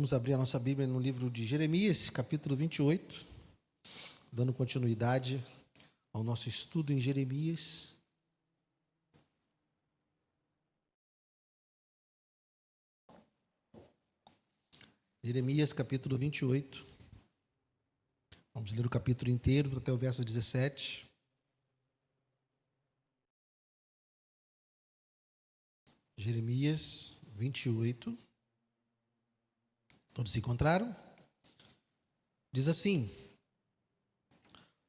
Vamos abrir a nossa Bíblia no livro de Jeremias, capítulo 28, dando continuidade ao nosso estudo em Jeremias. Jeremias, capítulo 28. Vamos ler o capítulo inteiro até o verso 17. Jeremias 28. Todos se encontraram? Diz assim: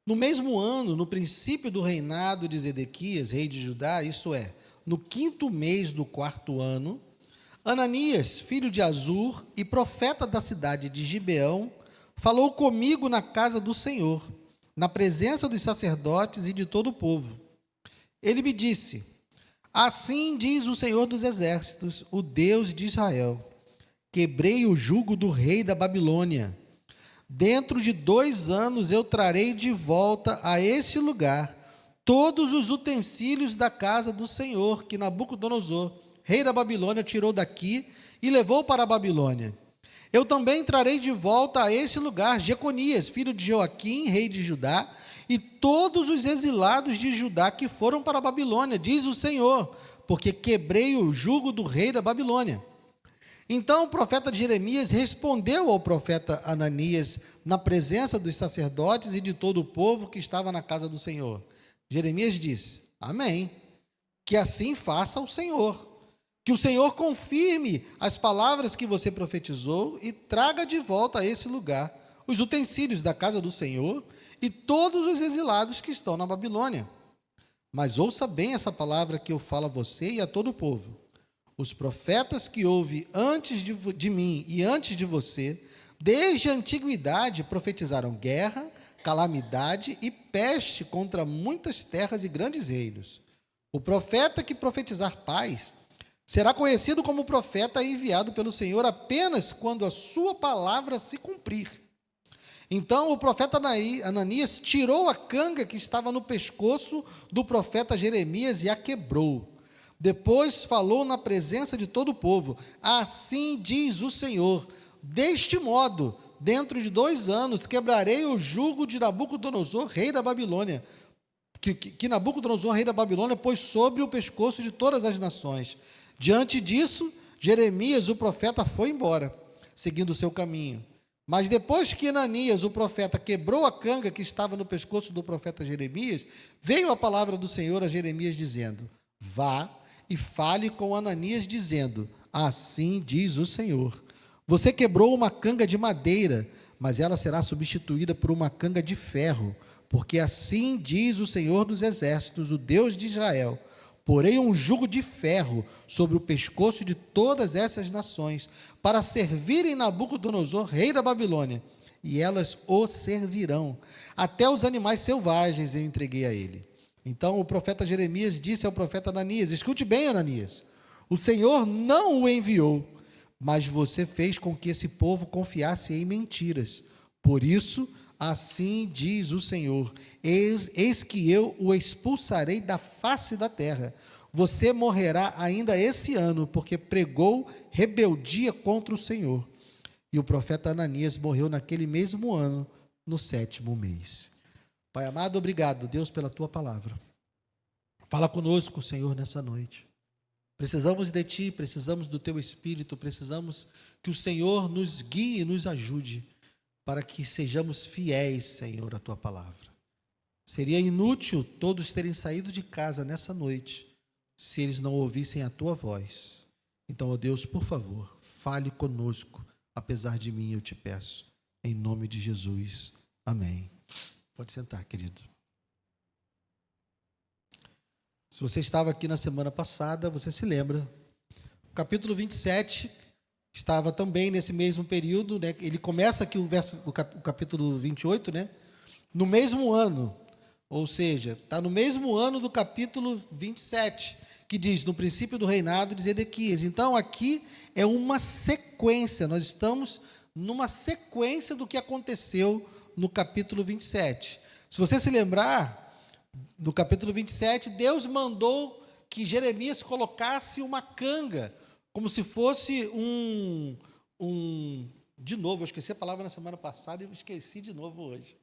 no mesmo ano, no princípio do reinado de Zedequias, rei de Judá, isto é, no 5º mês do 4º ano, Ananias, filho de Azur e profeta da cidade de Gibeão, falou comigo na casa do Senhor, na presença dos sacerdotes e de todo o povo. Ele me disse: assim diz o Senhor dos Exércitos, o Deus de Israel: quebrei o jugo do rei da Babilônia. Dentro de 2 anos eu trarei de volta a esse lugar todos os utensílios da casa do Senhor, que Nabucodonosor, rei da Babilônia, tirou daqui e levou para a Babilônia. Eu também trarei de volta a esse lugar Jeconias, filho de Joaquim, rei de Judá, e todos os exilados de Judá que foram para a Babilônia, diz o Senhor, porque quebrei o jugo do rei da Babilônia. Então o profeta Jeremias respondeu ao profeta Ananias na presença dos sacerdotes e de todo o povo que estava na casa do Senhor. Jeremias disse: amém, que assim faça o Senhor, que o Senhor confirme as palavras que você profetizou e traga de volta a esse lugar os utensílios da casa do Senhor e todos os exilados que estão na Babilônia. Mas ouça bem essa palavra que eu falo a você e a todo o povo. Os profetas que houve antes de mim e antes de você, desde a antiguidade, profetizaram guerra, calamidade e peste contra muitas terras e grandes reinos. O profeta que profetizar paz será conhecido como profeta enviado pelo Senhor apenas quando a sua palavra se cumprir. Então o profeta Ananias tirou a canga que estava no pescoço do profeta Jeremias e a quebrou. Depois falou na presença de todo o povo: assim diz o Senhor, deste modo, dentro de 2 anos, quebrarei o jugo de Nabucodonosor, rei da Babilônia, que Nabucodonosor, rei da Babilônia, pôs sobre o pescoço de todas as nações. Diante disso, Jeremias, o profeta, foi embora, seguindo o seu caminho. Mas depois que Ananias, o profeta, quebrou a canga que estava no pescoço do profeta Jeremias, veio a palavra do Senhor a Jeremias dizendo: vá e fale com Ananias, dizendo: assim diz o Senhor, você quebrou uma canga de madeira, mas ela será substituída por uma canga de ferro, porque assim diz o Senhor dos Exércitos, o Deus de Israel: porei um jugo de ferro sobre o pescoço de todas essas nações, para servirem Nabucodonosor, rei da Babilônia, e elas o servirão. Até os animais selvagens eu entreguei a ele. Então o profeta Jeremias disse ao profeta Ananias: escute bem, Ananias, o Senhor não o enviou, mas você fez com que esse povo confiasse em mentiras. Por isso, assim diz o Senhor: eis que eu o expulsarei da face da terra. Você morrerá ainda esse ano, porque pregou rebeldia contra o Senhor. E o profeta Ananias morreu naquele mesmo ano, no 7º mês. Pai amado, obrigado, Deus, pela tua palavra. Fala conosco, Senhor, nessa noite. Precisamos de ti, precisamos do teu Espírito, precisamos que o Senhor nos guie e nos ajude para que sejamos fiéis, Senhor, à tua palavra. Seria inútil todos terem saído de casa nessa noite se eles não ouvissem a tua voz. Então, ó Deus, por favor, fale conosco, apesar de mim, eu te peço, em nome de Jesus. Amém. Pode sentar, querido. Se você estava aqui na semana passada, você se lembra. O capítulo 27 estava também nesse mesmo período, né? Ele começa aqui o capítulo 28, né? No mesmo ano, ou seja, está no mesmo ano do capítulo 27, que diz, no princípio do reinado de Zedequias. Então, aqui é uma sequência, nós estamos numa sequência do que aconteceu no capítulo 27. Se você se lembrar, no capítulo 27, Deus mandou que Jeremias colocasse uma canga, como se fosse de novo, eu esqueci a palavra na semana passada e esqueci de novo hoje.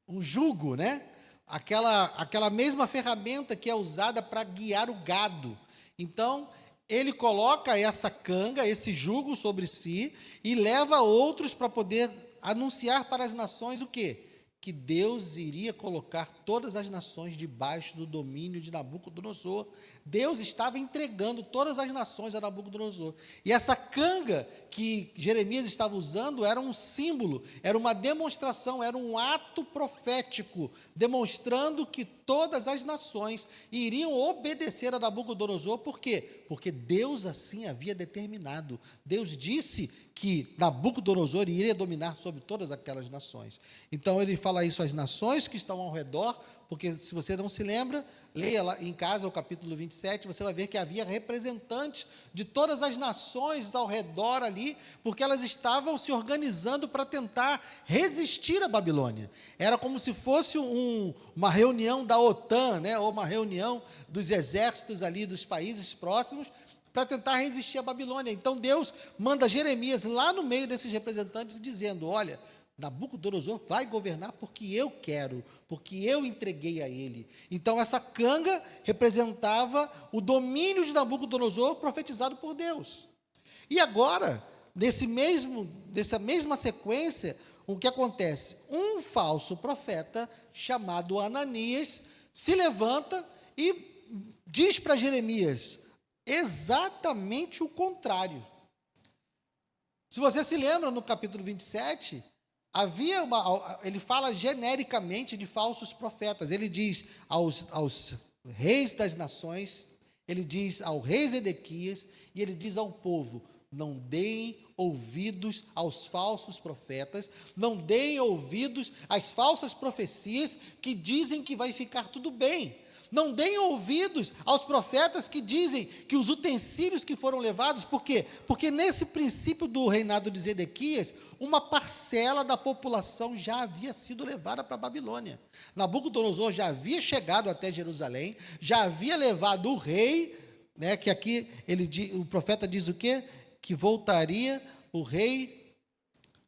Um jugo, né? Aquela mesma ferramenta que é usada para guiar o gado. Então, ele coloca essa canga, esse jugo sobre si e leva outros para poder anunciar para as nações o quê? Que Deus iria colocar todas as nações debaixo do domínio de Nabucodonosor. Deus estava entregando todas as nações a Nabucodonosor. E essa canga que Jeremias estava usando era um símbolo, era uma demonstração, era um ato profético, demonstrando que todas as nações iriam obedecer a Nabucodonosor. Por quê? Porque Deus assim havia determinado. Deus disse que Nabucodonosor iria dominar sobre todas aquelas nações. Então ele fala isso às nações que estão ao redor, porque se você não se lembra, leia lá em casa o capítulo 27, você vai ver que havia representantes de todas as nações ao redor ali, porque elas estavam se organizando para tentar resistir à Babilônia. Era como se fosse uma reunião da OTAN, né, ou uma reunião dos exércitos ali dos países próximos, para tentar resistir à Babilônia. Então Deus manda Jeremias lá no meio desses representantes dizendo: olha, Nabucodonosor vai governar porque eu quero, porque eu entreguei a ele. Então essa canga representava o domínio de Nabucodonosor profetizado por Deus. E agora, nessa mesma sequência, o que acontece? Um falso profeta chamado Ananias se levanta e diz para Jeremias exatamente o contrário. Se você se lembra, no capítulo 27, ele fala genericamente de falsos profetas. Ele diz aos reis das nações, ele diz ao rei Zedequias, e ele diz ao povo: não deem ouvidos aos falsos profetas, não deem ouvidos às falsas profecias que dizem que vai ficar tudo bem. Não deem ouvidos aos profetas que dizem que os utensílios que foram levados, por quê? Porque nesse princípio do reinado de Zedequias, uma parcela da população já havia sido levada para a Babilônia. Nabucodonosor já havia chegado até Jerusalém, já havia levado o rei, né, que aqui o profeta diz o quê? Que voltaria o rei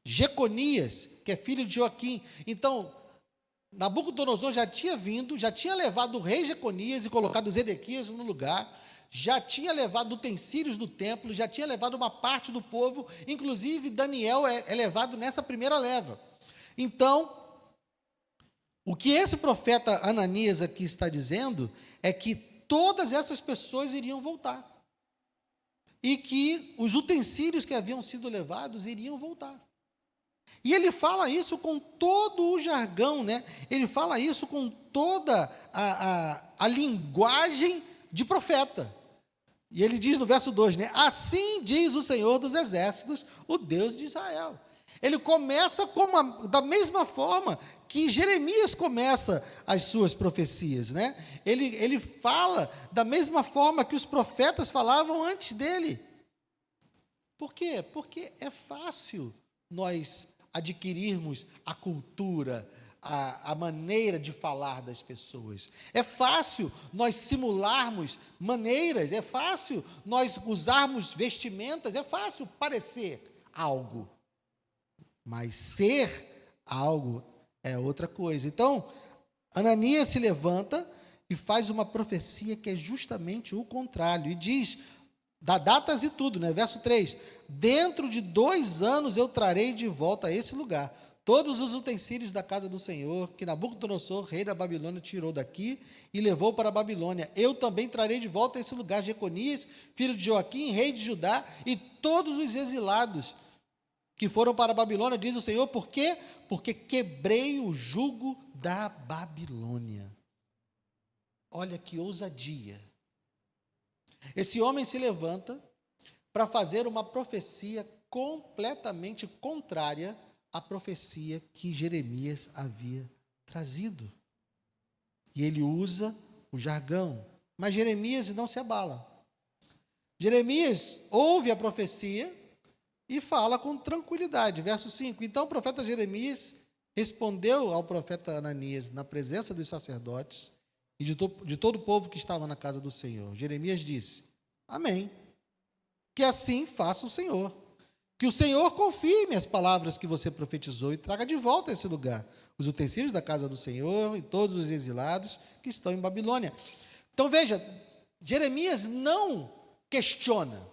Jeconias, que é filho de Joaquim. Então, Nabucodonosor já tinha vindo, já tinha levado o rei Jeconias e colocado Zedequias no lugar, já tinha levado utensílios do templo, já tinha levado uma parte do povo, inclusive Daniel é levado nessa primeira leva. Então, o que esse profeta Ananias aqui está dizendo é que todas essas pessoas iriam voltar, e que os utensílios que haviam sido levados iriam voltar. E ele fala isso com todo o jargão, né? Ele fala isso com toda a linguagem de profeta. E ele diz no verso 2, né? Assim diz o Senhor dos Exércitos, o Deus de Israel. Ele começa da mesma forma que Jeremias começa as suas profecias, né? Ele fala da mesma forma que os profetas falavam antes dele. Por quê? Porque é fácil nós adquirirmos a cultura, a maneira de falar das pessoas. É fácil nós simularmos maneiras, é fácil nós usarmos vestimentas, é fácil parecer algo, mas ser algo é outra coisa. Então, Ananias se levanta e faz uma profecia que é justamente o contrário, e diz, dá datas e tudo, né? Verso 3, dentro de 2 anos eu trarei de volta a esse lugar todos os utensílios da casa do Senhor, que Nabucodonosor, rei da Babilônia, tirou daqui e levou para a Babilônia. Eu também trarei de volta a esse lugar Jeconias, filho de Joaquim, rei de Judá, e todos os exilados que foram para a Babilônia, diz o Senhor. Por quê? Porque quebrei o jugo da Babilônia. Olha que ousadia. Esse homem se levanta para fazer uma profecia completamente contrária à profecia que Jeremias havia trazido. E ele usa o jargão, mas Jeremias não se abala. Jeremias ouve a profecia e fala com tranquilidade. Verso 5, então o profeta Jeremias respondeu ao profeta Ananias na presença dos sacerdotes e de todo o povo que estava na casa do Senhor. Jeremias disse, amém, que assim faça o Senhor, Que o Senhor confirme as palavras que você profetizou e traga de volta a esse lugar os utensílios da casa do Senhor e todos os exilados que estão em Babilônia. Então veja, Jeremias não questiona.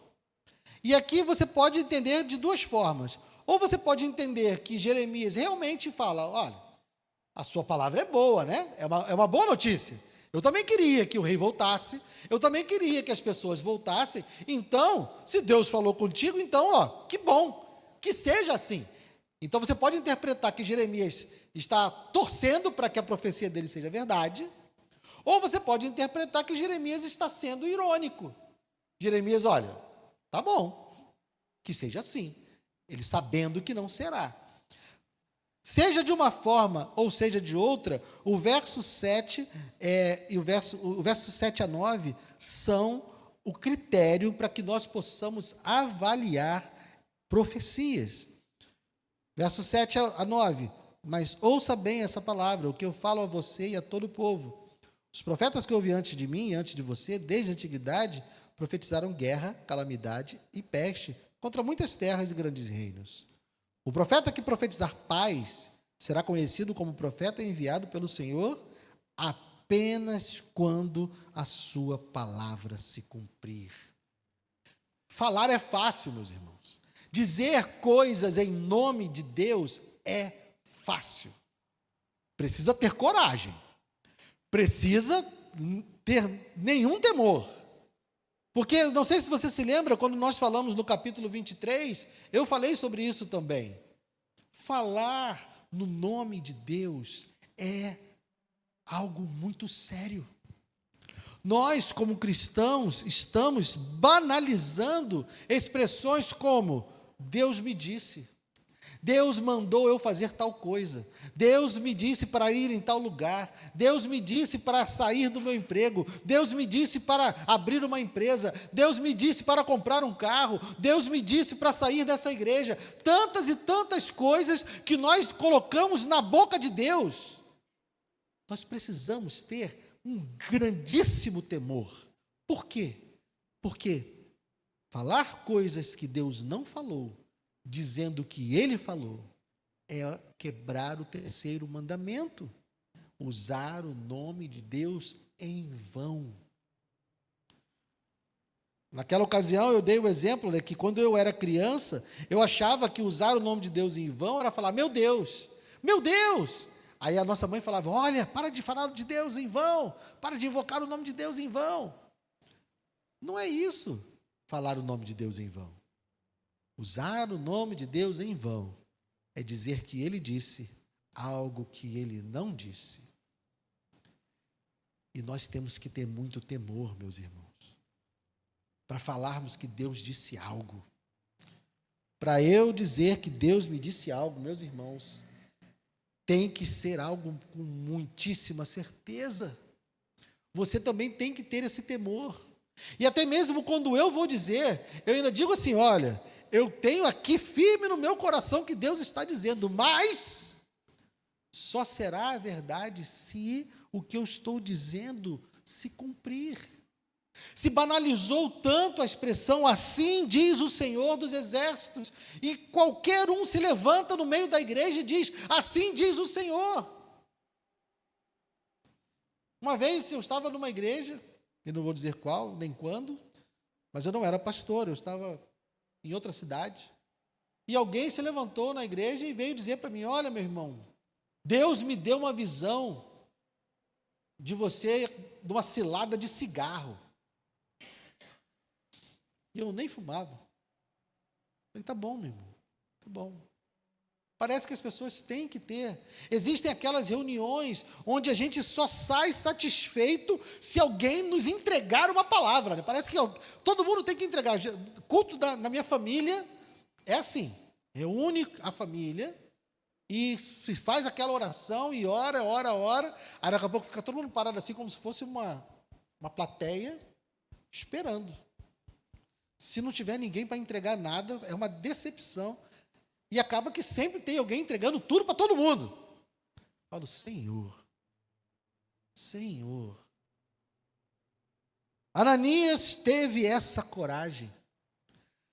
E aqui você pode entender de duas formas. Ou você pode entender que Jeremias realmente fala, olha, a sua palavra é boa, né? É uma boa notícia. Eu também queria que o rei voltasse, eu também queria que as pessoas voltassem. Então, se Deus falou contigo, então, ó, que bom, que seja assim. Então você pode interpretar que Jeremias está torcendo para que a profecia dele seja verdade, ou você pode interpretar que Jeremias está sendo irônico. Jeremias, olha, tá bom, que seja assim, ele sabendo que não será. Seja de uma forma ou seja de outra, o verso 7 e o verso 7 a 9 são o critério para que nós possamos avaliar profecias. Verso 7 a 9, mas ouça bem essa palavra, o que eu falo a você e a todo o povo. Os profetas que houve antes de mim e antes de você, desde a antiguidade, profetizaram guerra, calamidade e peste contra muitas terras e grandes reinos. O profeta que profetizar paz será conhecido como profeta enviado pelo Senhor apenas quando a sua palavra se cumprir. Falar é fácil, meus irmãos. Dizer coisas em nome de Deus é fácil. Precisa ter coragem. Precisa ter nenhum temor. Porque, não sei se você se lembra, quando nós falamos no capítulo 23, eu falei sobre isso também. Falar no nome de Deus é algo muito sério. Nós, como cristãos, estamos banalizando expressões como Deus me disse, Deus mandou eu fazer tal coisa, Deus me disse para ir em tal lugar, Deus me disse para sair do meu emprego, Deus me disse para abrir uma empresa, Deus me disse para comprar um carro, Deus me disse para sair dessa igreja. Tantas e tantas coisas que nós colocamos na boca de Deus. Nós precisamos ter um grandíssimo temor. Por quê? Porque falar coisas que Deus não falou, dizendo que ele falou, é quebrar o terceiro mandamento, usar o nome de Deus em vão. Naquela ocasião eu dei o exemplo, né, que quando eu era criança, eu achava que usar o nome de Deus em vão era falar, meu Deus, meu Deus. Aí a nossa mãe falava, olha, para de falar de Deus em vão, para de invocar o nome de Deus em vão. Não é isso, falar o nome de Deus em vão. Usar o nome de Deus em vão é dizer que ele disse algo que ele não disse. E nós temos que ter muito temor, meus irmãos, para falarmos que Deus disse algo. Para eu dizer que Deus me disse algo, meus irmãos, tem que ser algo com muitíssima certeza. Você também tem que ter esse temor. E até mesmo quando eu vou dizer, eu ainda digo assim, olha, eu tenho aqui firme no meu coração que Deus está dizendo, mas só será a verdade se o que eu estou dizendo se cumprir. Se banalizou tanto a expressão, assim diz o Senhor dos Exércitos, e qualquer um se levanta no meio da igreja e diz, assim diz o Senhor. Uma vez eu estava numa igreja, eu não vou dizer qual, nem quando, mas eu não era pastor, eu estava em outra cidade, e alguém se levantou na igreja e veio dizer para mim, olha meu irmão, Deus me deu uma visão de você, de uma cilada de cigarro. E eu nem fumava. Falei, tá bom, meu irmão, tá bom. Parece que as pessoas têm que ter. Existem aquelas reuniões onde a gente só sai satisfeito se alguém nos entregar uma palavra, né? Parece que todo mundo tem que entregar. Culto na minha família é assim, reúne a família e se faz aquela oração e ora, aí daqui a pouco fica todo mundo parado assim como se fosse uma plateia esperando. Se não tiver ninguém para entregar nada, é uma decepção. E acaba que sempre tem alguém entregando tudo para todo mundo. Eu falo, Senhor. Ananias teve essa coragem.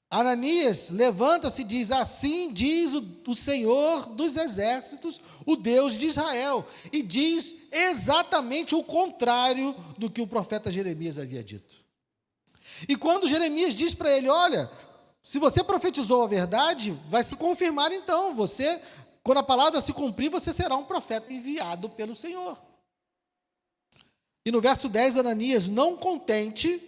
Ananias levanta-se e diz: assim diz o Senhor dos exércitos, o Deus de Israel, e diz exatamente o contrário do que o profeta Jeremias havia dito. E quando Jeremias diz para ele: olha, se você profetizou a verdade, vai se confirmar então, quando a palavra se cumprir, você será um profeta enviado pelo Senhor. E no verso 10, Ananias, não contente,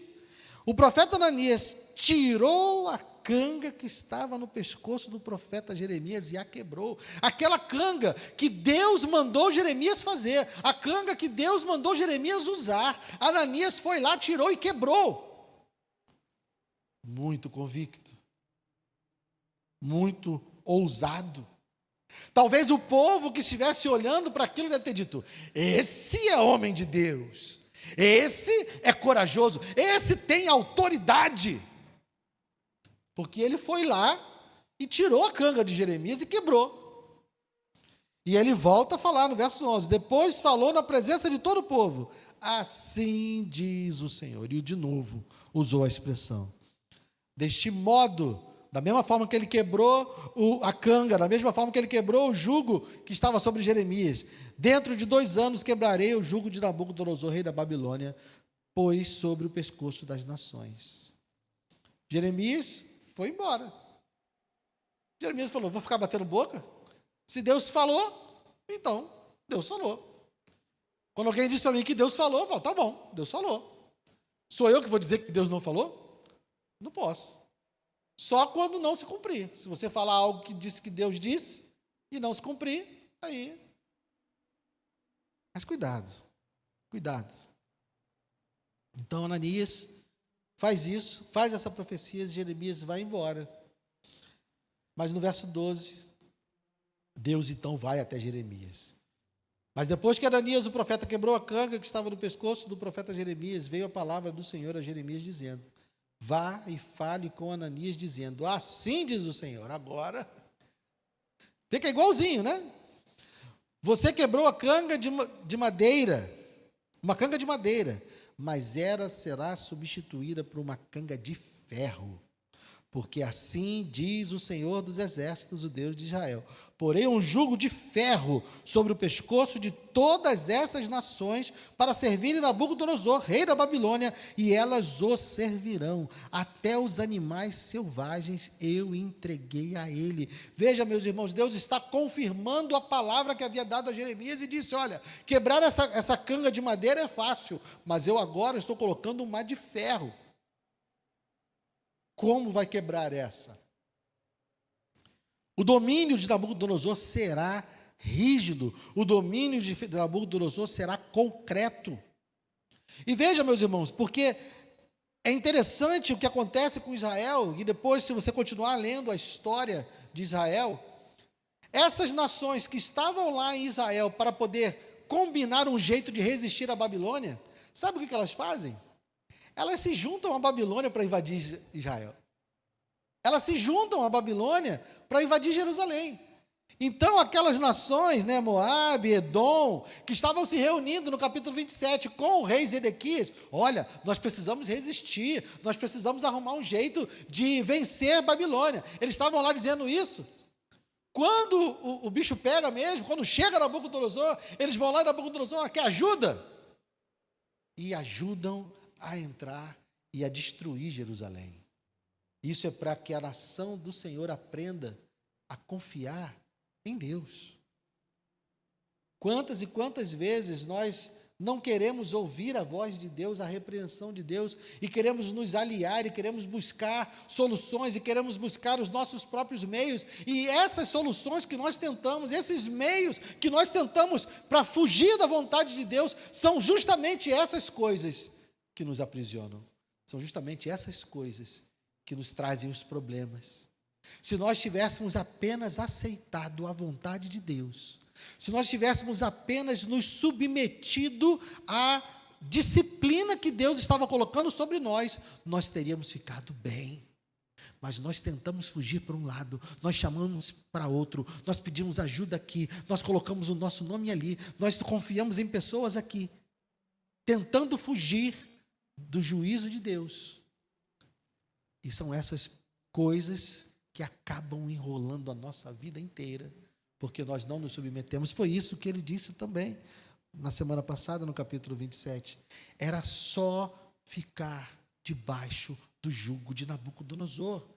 o profeta Ananias tirou a canga que estava no pescoço do profeta Jeremias e a quebrou. Aquela canga que Deus mandou Jeremias fazer, a canga que Deus mandou Jeremias usar, Ananias foi lá, tirou e quebrou. Muito convicto, muito ousado. Talvez o povo que estivesse olhando para aquilo deve ter dito: esse é homem de Deus, esse é corajoso, esse tem autoridade. Porque ele foi lá e tirou a canga de Jeremias e quebrou. E ele volta a falar no verso 11: depois falou na presença de todo o povo: assim diz o Senhor. E de novo usou a expressão. Deste modo, da mesma forma que ele quebrou a canga, da mesma forma que ele quebrou o jugo que estava sobre Jeremias, dentro de 2 anos quebrarei o jugo de Nabucodonosor, rei da Babilônia, pôs sobre o pescoço das nações. Jeremias foi embora. Jeremias falou: vou ficar batendo boca? Se Deus falou, então Deus falou. Quando alguém diz para mim que Deus falou, eu falo: tá bom, Deus falou. Sou eu que vou dizer que Deus não falou? Não posso. Só quando não se cumprir. Se você falar algo que disse que Deus disse e não se cumprir, aí. Mas cuidado, cuidado. Então Ananias faz isso, faz essa profecia, e Jeremias vai embora. Mas no verso 12, Deus então vai até Jeremias. Mas depois que Ananias, o profeta, quebrou a canga que estava no pescoço do profeta Jeremias, veio a palavra do Senhor a Jeremias dizendo: vá e fale com Ananias, dizendo: assim diz o Senhor. Agora, fica igualzinho, né? Você quebrou a canga de madeira, uma canga de madeira, mas ela será substituída por uma canga de ferro, porque assim diz o Senhor dos exércitos, o Deus de Israel: porém um jugo de ferro sobre o pescoço de todas essas nações, para servirem Nabucodonosor, rei da Babilônia, e elas o servirão. Até os animais selvagens eu entreguei a ele. Veja, meus irmãos, Deus está confirmando a palavra que havia dado a Jeremias e disse: olha, quebrar essa canga de madeira é fácil, mas eu agora estou colocando uma de ferro. Como vai quebrar essa? O domínio de Nabucodonosor será rígido, o domínio de Nabucodonosor será concreto. E veja, meus irmãos, porque é interessante o que acontece com Israel, e depois, se você continuar lendo a história de Israel, essas nações que estavam lá em Israel para poder combinar um jeito de resistir à Babilônia, sabe o que elas fazem? Elas se juntam à Babilônia para invadir Israel. Elas se juntam à Babilônia para invadir Jerusalém. Então, aquelas nações, né, Moabe, Edom, que estavam se reunindo no capítulo 27 com o rei Zedequias: olha, nós precisamos resistir, nós precisamos arrumar um jeito de vencer a Babilônia. Eles estavam lá dizendo isso. Quando o bicho pega mesmo, quando chega Nabucodonosor, eles vão lá e Nabucodonosor quer ajuda. E ajudam a entrar e a destruir Jerusalém. Isso é para que a nação do Senhor aprenda a confiar em Deus. Quantas e quantas vezes nós não queremos ouvir a voz de Deus, a repreensão de Deus, e queremos nos aliar, e queremos buscar soluções, e queremos buscar os nossos próprios meios, e essas soluções que nós tentamos, esses meios que nós tentamos para fugir da vontade de Deus, são justamente essas coisas que nos aprisionam, são justamente essas coisas que nos trazem os problemas. Se nós tivéssemos apenas aceitado a vontade de Deus, se nós tivéssemos apenas nos submetido à disciplina que Deus estava colocando sobre nós, nós teríamos ficado bem. Mas nós tentamos fugir para um lado, nós chamamos para outro, nós pedimos ajuda aqui, nós colocamos o nosso nome ali, nós confiamos em pessoas aqui, tentando fugir do juízo de Deus. E são essas coisas que acabam enrolando a nossa vida inteira, porque nós não nos submetemos. Foi isso que ele disse também na semana passada, no capítulo 27. Era só ficar debaixo do jugo de Nabucodonosor.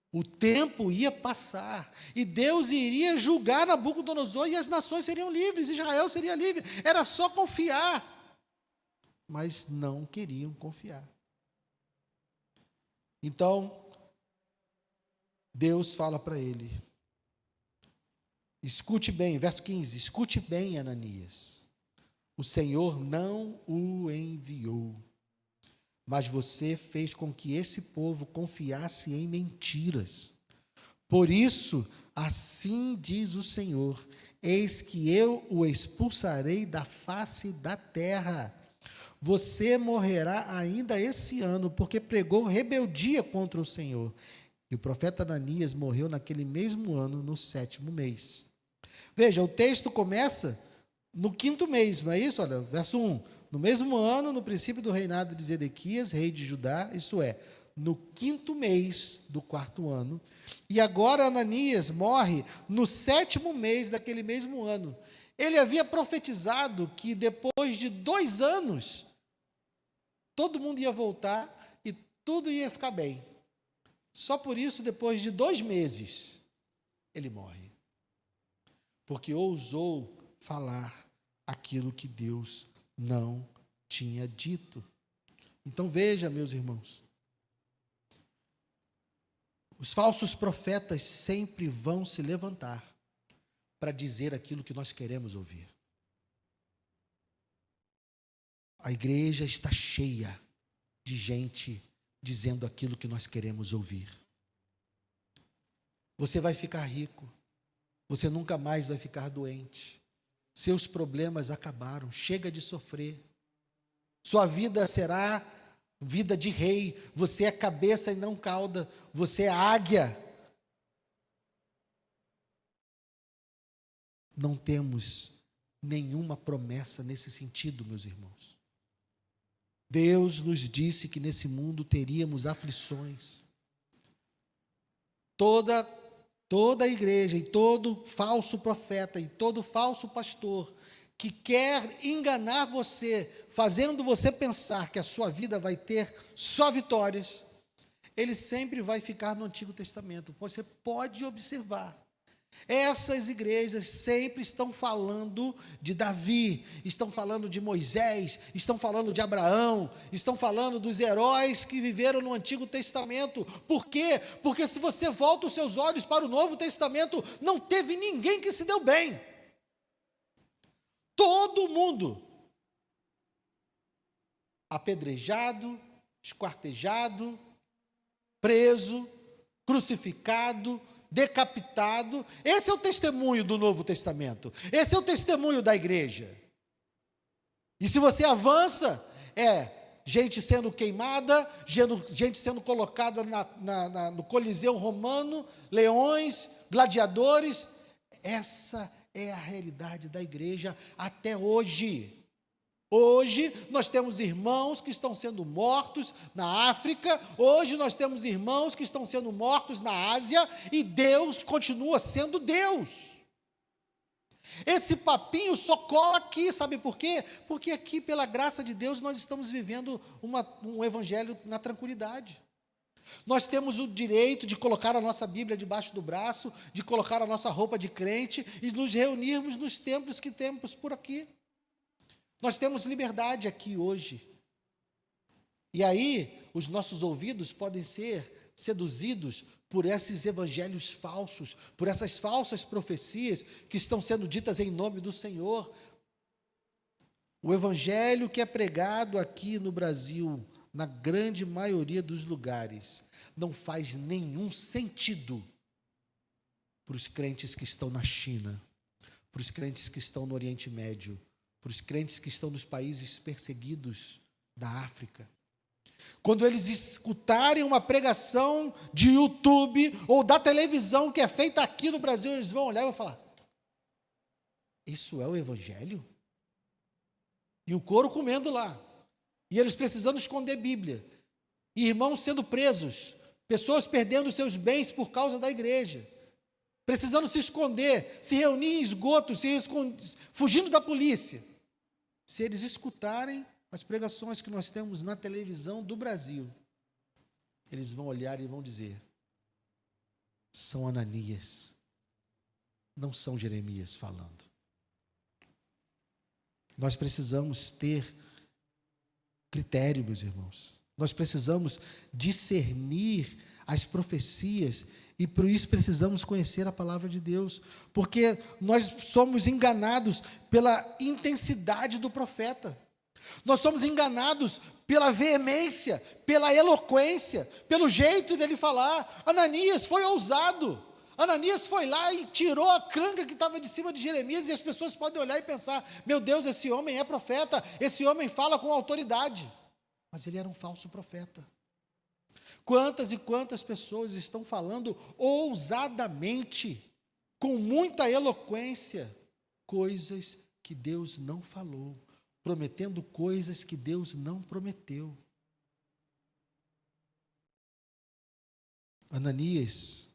O tempo ia passar e Deus iria julgar Nabucodonosor e as nações seriam livres, Israel seria livre. Era só confiar. Mas não queriam confiar. Então, Deus fala para ele, escute bem, verso 15, escute bem, Ananias, o Senhor não o enviou, mas você fez com que esse povo confiasse em mentiras. Por isso, assim diz o Senhor, eis que eu o expulsarei da face da terra. Você morrerá ainda esse ano, porque pregou rebeldia contra o Senhor. E o profeta Ananias morreu naquele mesmo ano, no 7º mês. Veja, o texto começa no 5º mês, não é isso? Olha, verso 1. No mesmo ano, no princípio do reinado de Zedequias, rei de Judá, isso é, no 5º mês do 4º ano. E agora Ananias morre no 7º mês daquele mesmo ano. Ele havia profetizado que depois de 2 anos, todo mundo ia voltar e tudo ia ficar bem. Só por isso, depois de 2 meses, ele morre. Porque ousou falar aquilo que Deus não tinha dito. Então veja, meus irmãos, os falsos profetas sempre vão se levantar para dizer aquilo que nós queremos ouvir. A igreja está cheia de gente dizendo aquilo que nós queremos ouvir. Você vai ficar rico, você nunca mais vai ficar doente, seus problemas acabaram, chega de sofrer, sua vida será vida de rei, você é cabeça e não cauda, você é águia. Não temos nenhuma promessa nesse sentido, meus irmãos. Deus nos disse que nesse mundo teríamos aflições. Toda a igreja, e todo falso profeta, e todo falso pastor que quer enganar você, fazendo você pensar que a sua vida vai ter só vitórias, ele sempre vai ficar no Antigo Testamento. Você pode observar. Essas igrejas sempre estão falando de Davi, estão falando de Moisés, estão falando de Abraão, estão falando dos heróis que viveram no Antigo Testamento. Por quê? Porque se você volta os seus olhos para o Novo Testamento, não teve ninguém que se deu bem. Todo mundo apedrejado, esquartejado, preso, crucificado, decapitado. Esse é o testemunho do Novo Testamento. Esse é o testemunho da igreja. E se você avança, gente sendo queimada, gente sendo colocada no Coliseu Romano, leões, gladiadores. Essa é a realidade da igreja até hoje. Hoje nós temos irmãos que estão sendo mortos na África, hoje nós temos irmãos que estão sendo mortos na Ásia, e Deus continua sendo Deus. Esse papinho só cola aqui, sabe por quê? Porque aqui, pela graça de Deus, nós estamos vivendo um evangelho na tranquilidade. Nós temos o direito de colocar a nossa Bíblia debaixo do braço, de colocar a nossa roupa de crente e nos reunirmos nos templos que temos por aqui. Nós temos liberdade aqui hoje. E aí, os nossos ouvidos podem ser seduzidos por esses evangelhos falsos, por essas falsas profecias que estão sendo ditas em nome do Senhor. O evangelho que é pregado aqui no Brasil, na grande maioria dos lugares, não faz nenhum sentido para os crentes que estão na China, para os crentes que estão no Oriente Médio, para os crentes que estão nos países perseguidos da África. Quando eles escutarem uma pregação de YouTube ou da televisão que é feita aqui no Brasil, eles vão olhar e vão falar: isso é o evangelho? E o couro comendo lá, e eles precisando esconder Bíblia, e irmãos sendo presos, Pessoas perdendo seus bens por causa da igreja, precisando se esconder, se reunir em esgotos, fugindo da polícia. Se eles escutarem as pregações que nós temos na televisão do Brasil, eles vão olhar e vão dizer: são Ananias, não são Jeremias falando. Nós precisamos ter critério, meus irmãos. Nós precisamos discernir as profecias e por isso precisamos conhecer a palavra de Deus, porque nós somos enganados pela intensidade do profeta. Nós somos enganados pela veemência, pela eloquência, pelo jeito dele falar. Ananias foi ousado. Ananias foi lá e tirou a canga que estava de cima de Jeremias, e as pessoas podem olhar e pensar: meu Deus, esse homem é profeta, esse homem fala com autoridade. Mas ele era um falso profeta. Quantas e quantas pessoas estão falando ousadamente, com muita eloquência, coisas que Deus não falou, prometendo coisas que Deus não prometeu. Ananias,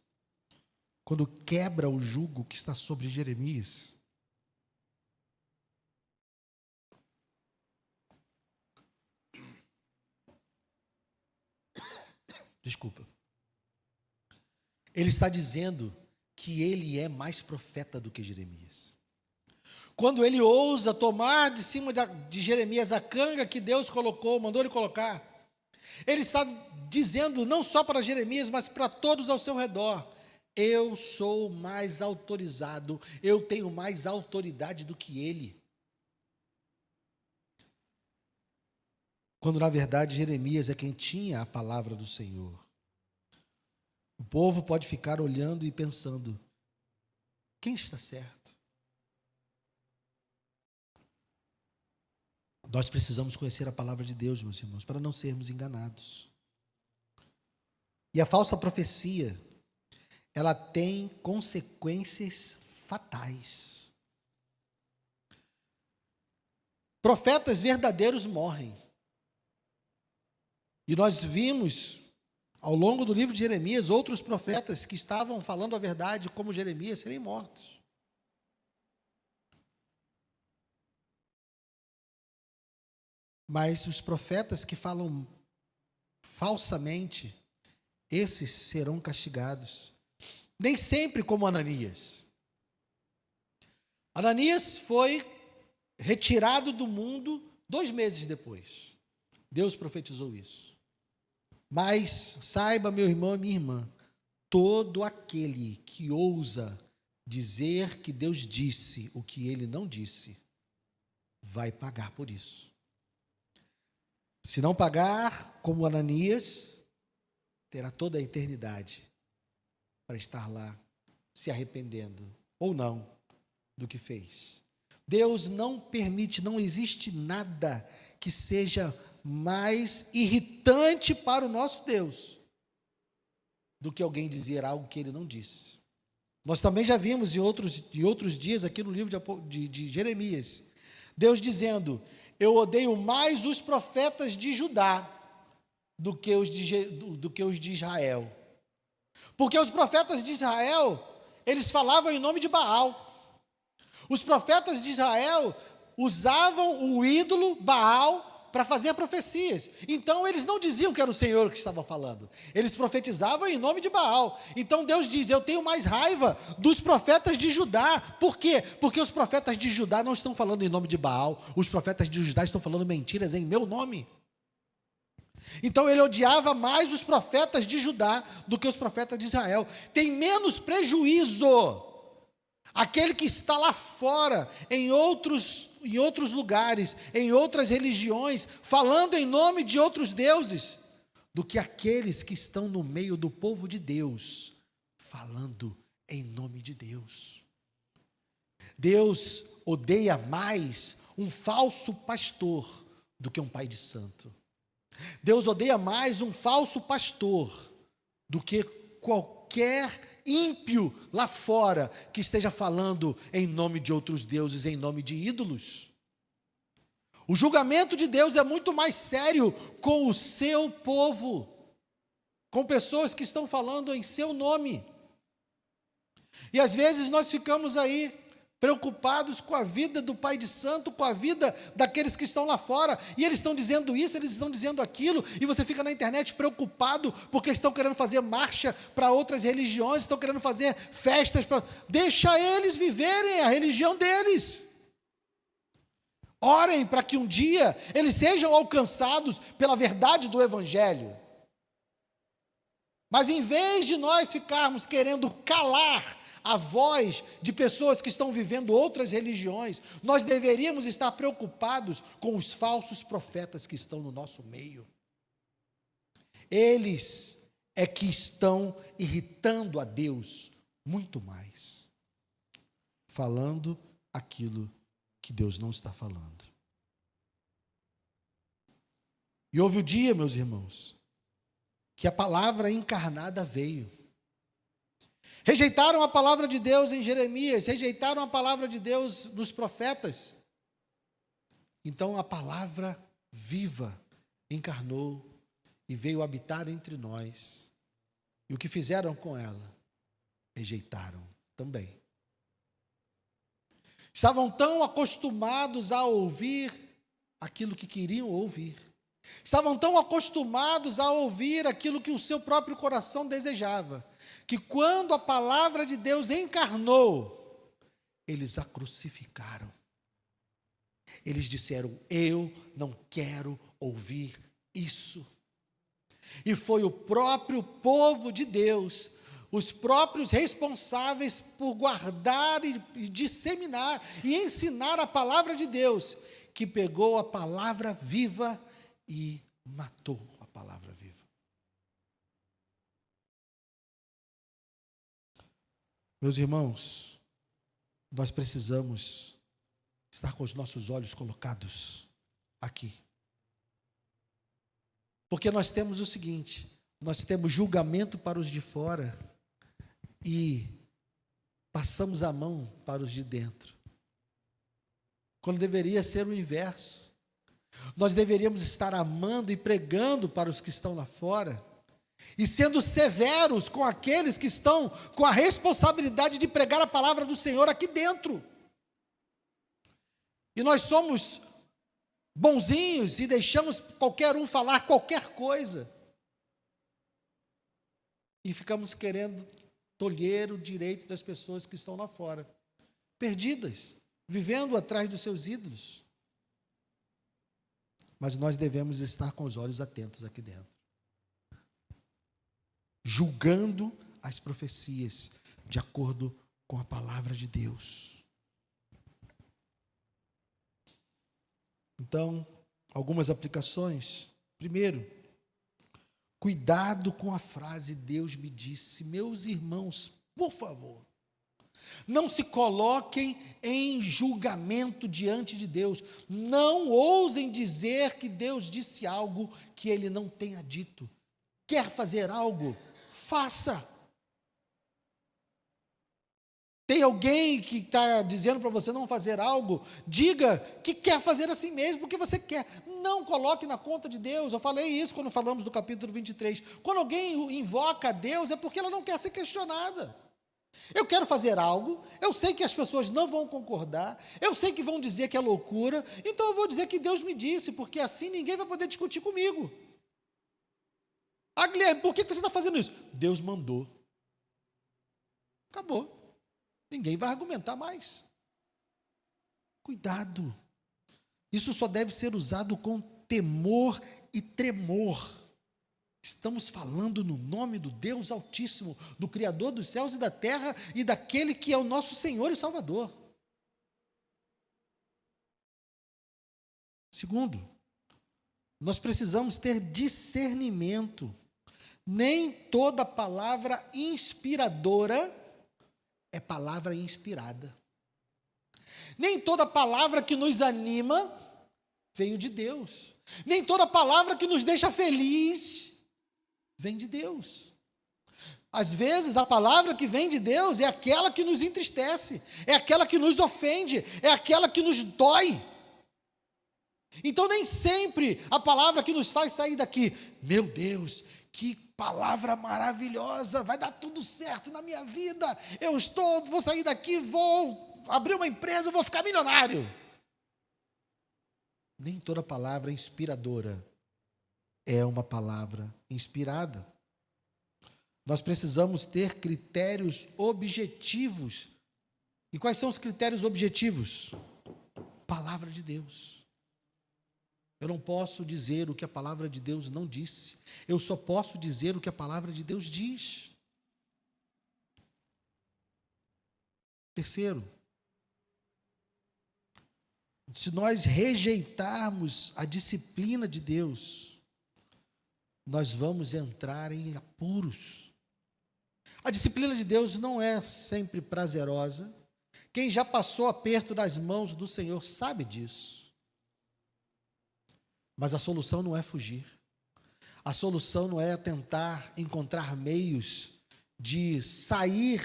quando quebra o jugo que está sobre Jeremias, ele está dizendo que ele é mais profeta do que Jeremias. Quando ele ousa tomar de cima de Jeremias a canga que Deus colocou, mandou ele colocar, ele está dizendo não só para Jeremias, mas para todos ao seu redor: eu sou mais autorizado, eu tenho mais autoridade do que ele. Quando na verdade Jeremias é quem tinha a palavra do Senhor. O povo pode ficar olhando e pensando: quem está certo? Nós precisamos conhecer a palavra de Deus, meus irmãos, para não sermos enganados. E a falsa profecia, ela tem consequências fatais. Profetas verdadeiros morrem. E nós vimos, ao longo do livro de Jeremias, outros profetas que estavam falando a verdade, como Jeremias, serem mortos. Mas os profetas que falam falsamente, esses serão castigados. Nem sempre como Ananias. Ananias foi retirado do mundo 2 meses depois. Deus profetizou isso. Mas saiba, meu irmão e minha irmã, todo aquele que ousa dizer que Deus disse o que ele não disse, vai pagar por isso. Se não pagar, como Ananias, terá toda a eternidade para estar lá se arrependendo, ou não, do que fez. Deus não permite, não existe nada que seja mais irritante para o nosso Deus do que alguém dizer algo que ele não disse. Nós também já vimos em outros dias aqui no livro de Jeremias, Deus dizendo: eu odeio mais os profetas de Judá do que os de Israel. Porque os profetas de Israel, eles falavam em nome de Baal. Os profetas de Israel usavam o ídolo Baal para fazer profecias. Então eles não diziam que era o Senhor que estava falando. Eles profetizavam em nome de Baal. Então Deus diz: eu tenho mais raiva dos profetas de Judá. Por quê? Porque os profetas de Judá não estão falando em nome de Baal. Os profetas de Judá estão falando mentiras em meu nome. Então ele odiava mais os profetas de Judá do que os profetas de Israel. Tem menos prejuízo aquele que está lá fora, em outros lugares, em outras religiões, falando em nome de outros deuses, do que aqueles que estão no meio do povo de Deus, falando em nome de Deus. Deus odeia mais um falso pastor do que um pai de santo. Deus odeia mais um falso pastor do que qualquer ímpio lá fora que esteja falando em nome de outros deuses, em nome de ídolos. O julgamento de Deus é muito mais sério com o seu povo. com pessoas que estão falando em seu nome. E às vezes nós ficamos aí preocupados com a vida do pai de santo, com a vida daqueles que estão lá fora, e eles estão dizendo isso, eles estão dizendo aquilo, e você fica na internet preocupado, porque estão querendo fazer marcha para outras religiões, estão querendo fazer festas, deixa eles viverem a religião deles. Orem para que um dia eles sejam alcançados pela verdade do Evangelho. Mas em vez de nós ficarmos querendo calar a voz de pessoas que estão vivendo outras religiões, nós deveríamos estar preocupados com os falsos profetas que estão no nosso meio. Eles é que estão irritando a Deus muito mais, falando aquilo que Deus não está falando. E houve o dia, meus irmãos, que a palavra encarnada veio. Rejeitaram a palavra de Deus em Jeremias, rejeitaram a palavra de Deus nos profetas. Então a palavra viva encarnou e veio habitar entre nós. E o que fizeram com ela? Rejeitaram também. Estavam tão acostumados a ouvir aquilo que queriam ouvir. Estavam tão acostumados a ouvir aquilo que o seu próprio coração desejava, que quando a palavra de Deus encarnou, eles a crucificaram. Eles disseram: eu não quero ouvir isso. E foi o próprio povo de Deus, os próprios responsáveis por guardar e disseminar e ensinar a palavra de Deus, que pegou a palavra viva e matou a palavra viva. Meus irmãos, nós precisamos estar com os nossos olhos colocados aqui. Porque nós temos o seguinte: nós temos julgamento para os de fora e passamos a mão para os de dentro. Quando deveria ser o inverso. Nós deveríamos estar amando e pregando para os que estão lá fora e sendo severos com aqueles que estão com a responsabilidade de pregar a palavra do Senhor aqui dentro. E nós somos bonzinhos e deixamos qualquer um falar qualquer coisa. E ficamos querendo tolher o direito das pessoas que estão lá fora, perdidas, vivendo atrás dos seus ídolos. Mas nós devemos estar com os olhos atentos aqui dentro, julgando as profecias de acordo com a palavra de Deus. Então, algumas aplicações. Primeiro, cuidado com a frase "Deus me disse". Meus irmãos, por favor, não se coloquem em julgamento diante de Deus. Não ousem dizer que Deus disse algo que Ele não tenha dito. Quer fazer algo? Faça. Tem alguém que está dizendo para você não fazer algo? Diga que quer fazer assim mesmo, porque você quer. Não coloque na conta de Deus. Eu falei isso quando falamos do capítulo 23. Quando alguém invoca a Deus, é porque ela não quer ser questionada. Eu quero fazer algo, eu sei que as pessoas não vão concordar, eu sei que vão dizer que é loucura, então eu vou dizer que Deus me disse, porque assim ninguém vai poder discutir comigo. Ah, Guilherme, por que você está fazendo isso? Deus mandou. Acabou. Ninguém vai argumentar mais. Cuidado. Isso só deve ser usado com temor e tremor. Estamos falando no nome do Deus Altíssimo, do Criador dos céus e da terra e daquele que é o nosso Senhor e Salvador. Segundo, nós precisamos ter discernimento. Nem toda palavra inspiradora é palavra inspirada. Nem toda palavra que nos anima veio de Deus. Nem toda palavra que nos deixa feliz vem de Deus. Às vezes a palavra que vem de Deus é aquela que nos entristece, é aquela que nos ofende, é aquela que nos dói. Então nem sempre a palavra que nos faz sair daqui, meu Deus, que palavra maravilhosa, vai dar tudo certo na minha vida, vou sair daqui, vou abrir uma empresa, vou ficar milionário. Nem toda palavra inspiradora é uma palavra inspirada. Nós precisamos ter critérios objetivos. E quais são os critérios objetivos? Palavra de Deus. Eu não posso dizer o que a palavra de Deus não disse. Eu só posso dizer o que a palavra de Deus diz. Terceiro, se nós rejeitarmos a disciplina de Deus, nós vamos entrar em apuros. A disciplina de Deus não é sempre prazerosa. Quem já passou aperto nas mãos do Senhor sabe disso. Mas a solução não é fugir. A solução não é tentar encontrar meios de sair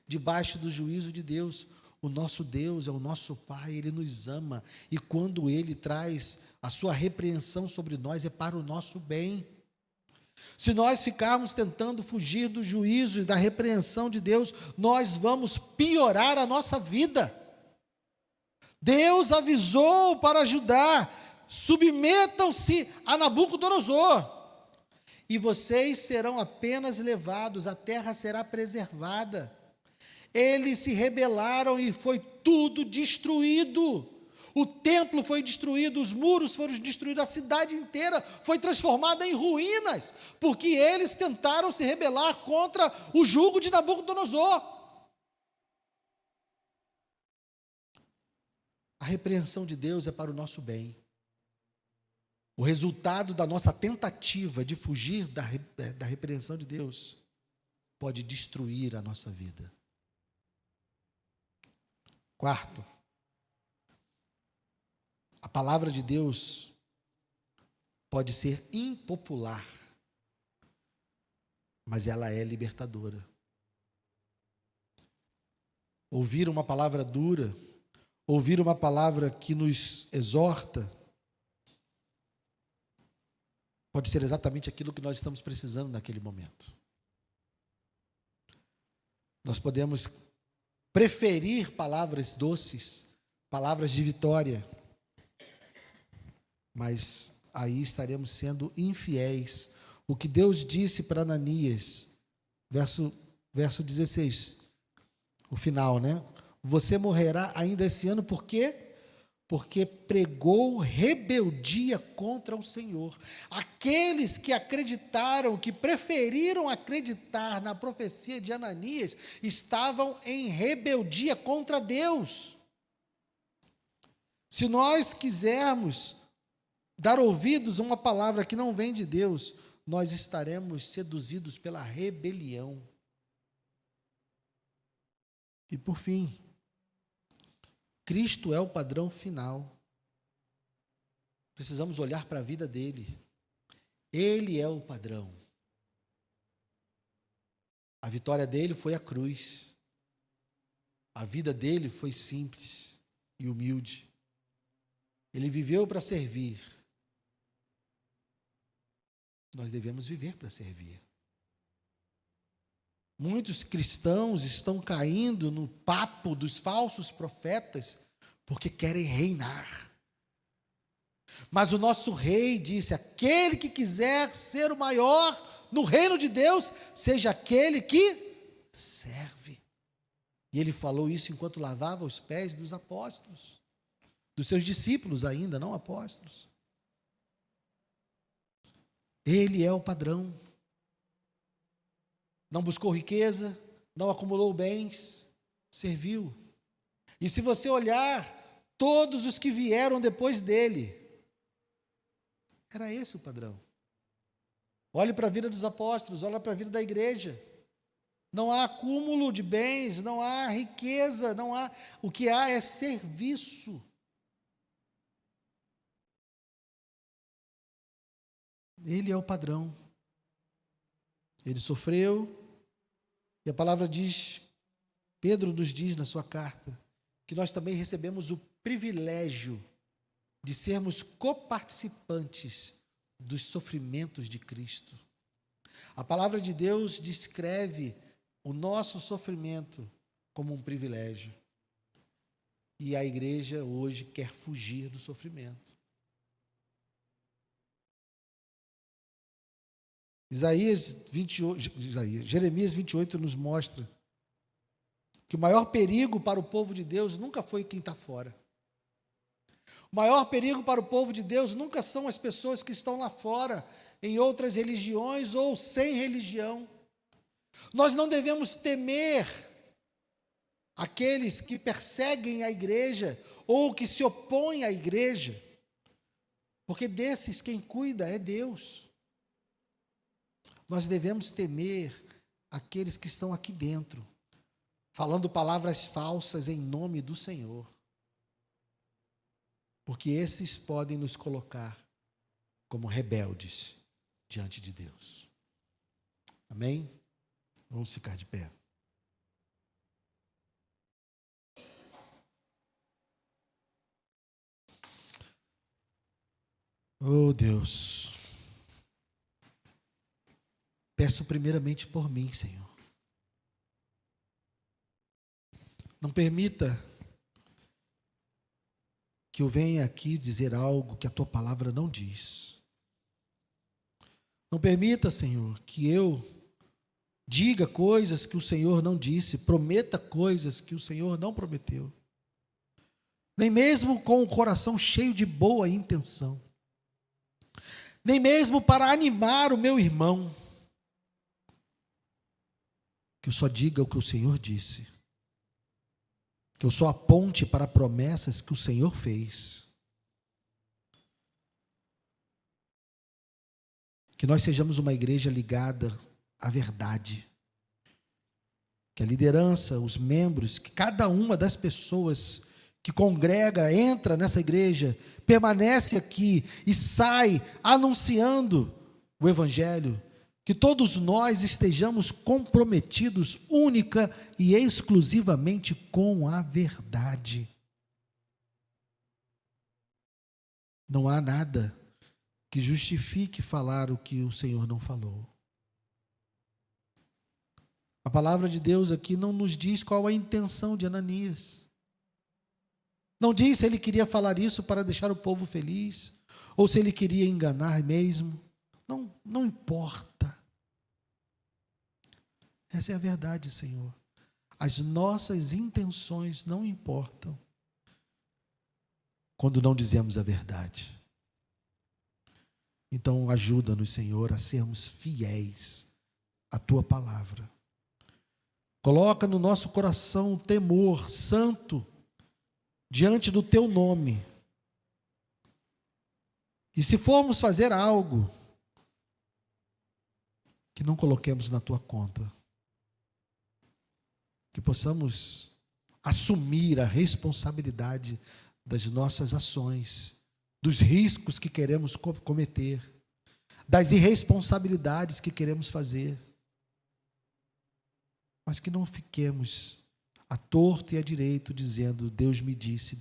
debaixo do juízo de Deus. O nosso Deus é o nosso Pai, Ele nos ama. E quando Ele traz a sua repreensão sobre nós, é para o nosso bem. Se nós ficarmos tentando fugir do juízo e da repreensão de Deus, nós vamos piorar a nossa vida. Deus avisou para ajudar: submetam-se a Nabucodonosor, e vocês serão apenas levados, a terra será preservada. Eles se rebelaram e foi tudo destruído. O templo foi destruído, os muros foram destruídos, a cidade inteira foi transformada em ruínas, porque eles tentaram se rebelar contra o jugo de Nabucodonosor. A repreensão de Deus é para o nosso bem. O resultado da nossa tentativa de fugir da repreensão de Deus pode destruir a nossa vida. Quarto, a palavra de Deus pode ser impopular, mas ela é libertadora. Ouvir uma palavra dura, ouvir uma palavra que nos exorta, pode ser exatamente aquilo que nós estamos precisando naquele momento. Nós podemos preferir palavras doces, palavras de vitória, mas aí estaremos sendo infiéis. O que Deus disse para Ananias, verso 16, o final, né? Você morrerá ainda esse ano, por quê? Porque pregou rebeldia contra o Senhor. Aqueles que acreditaram, que preferiram acreditar na profecia de Ananias, estavam em rebeldia contra Deus. Se nós quisermos dar ouvidos a uma palavra que não vem de Deus, nós estaremos seduzidos pela rebelião. E por fim, Cristo é o padrão final. Precisamos olhar para a vida dele. Ele é o padrão. A vitória dele foi a cruz. A vida dele foi simples e humilde. Ele viveu para servir. Nós devemos viver para servir. Muitos cristãos estão caindo no papo dos falsos profetas porque querem reinar. Mas o nosso rei disse: aquele que quiser ser o maior no reino de Deus, seja aquele que serve. E ele falou isso enquanto lavava os pés dos apóstolos, dos seus discípulos ainda, não apóstolos. Ele é o padrão. Não buscou riqueza, não acumulou bens, serviu. E se você olhar todos os que vieram depois dele, era esse o padrão. Olhe para a vida dos apóstolos, olhe para a vida da igreja. Não há acúmulo de bens, não há riqueza, não há. O que há é serviço. Ele é o padrão. Ele sofreu, e a palavra diz, Pedro nos diz na sua carta, que nós também recebemos o privilégio de sermos coparticipantes dos sofrimentos de Cristo. A palavra de Deus descreve o nosso sofrimento como um privilégio. E a igreja hoje quer fugir do sofrimento. Jeremias 28 nos mostra que o maior perigo para o povo de Deus nunca foi quem está fora. O maior perigo para o povo de Deus nunca são as pessoas que estão lá fora, em outras religiões ou sem religião. Nós não devemos temer aqueles que perseguem a igreja ou que se opõem à igreja, porque desses quem cuida é Deus. Nós devemos temer aqueles que estão aqui dentro, falando palavras falsas em nome do Senhor, porque esses podem nos colocar como rebeldes diante de Deus. Amém? Vamos ficar de pé. Oh Deus, peço primeiramente por mim, Senhor. Não permita que eu venha aqui dizer algo que a Tua palavra não diz. Não permita, Senhor, que eu diga coisas que o Senhor não disse, prometa coisas que o Senhor não prometeu. Nem mesmo com o coração cheio de boa intenção. Nem mesmo para animar o meu irmão. Que eu só diga o que o Senhor disse. Que eu só aponte para promessas que o Senhor fez. Que nós sejamos uma igreja ligada à verdade. Que a liderança, os membros, que cada uma das pessoas que congrega, entra nessa igreja, permanece aqui e sai anunciando o Evangelho, que todos nós estejamos comprometidos única e exclusivamente com a verdade. Não há nada que justifique falar o que o Senhor não falou. A palavra de Deus aqui não nos diz qual a intenção de Ananias. Não diz se ele queria falar isso para deixar o povo feliz, ou se ele queria enganar mesmo. Não importa. Essa é a verdade, Senhor. As nossas intenções não importam quando não dizemos a verdade. Então, ajuda-nos, Senhor, a sermos fiéis à Tua palavra. Coloca no nosso coração um temor santo diante do Teu nome. E se formos fazer algo, que não coloquemos na Tua conta. Que possamos assumir a responsabilidade das nossas ações, dos riscos que queremos cometer, das irresponsabilidades que queremos fazer. Mas que não fiquemos à torto e à direito dizendo: Deus me disse,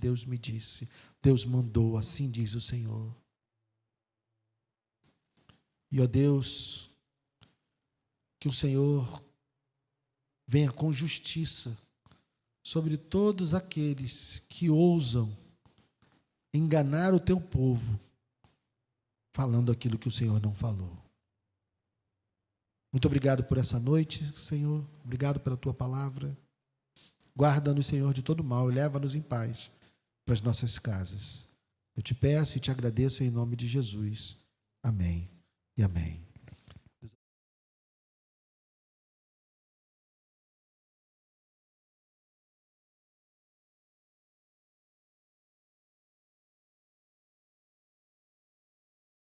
Deus mandou, assim diz o Senhor. E ó Deus, que o Senhor venha com justiça sobre todos aqueles que ousam enganar o Teu povo, falando aquilo que o Senhor não falou. Muito obrigado por essa noite, Senhor. Obrigado pela Tua palavra. Guarda-nos, Senhor, de todo mal e leva-nos em paz para as nossas casas. Eu te peço e te agradeço em nome de Jesus. Amém e amém.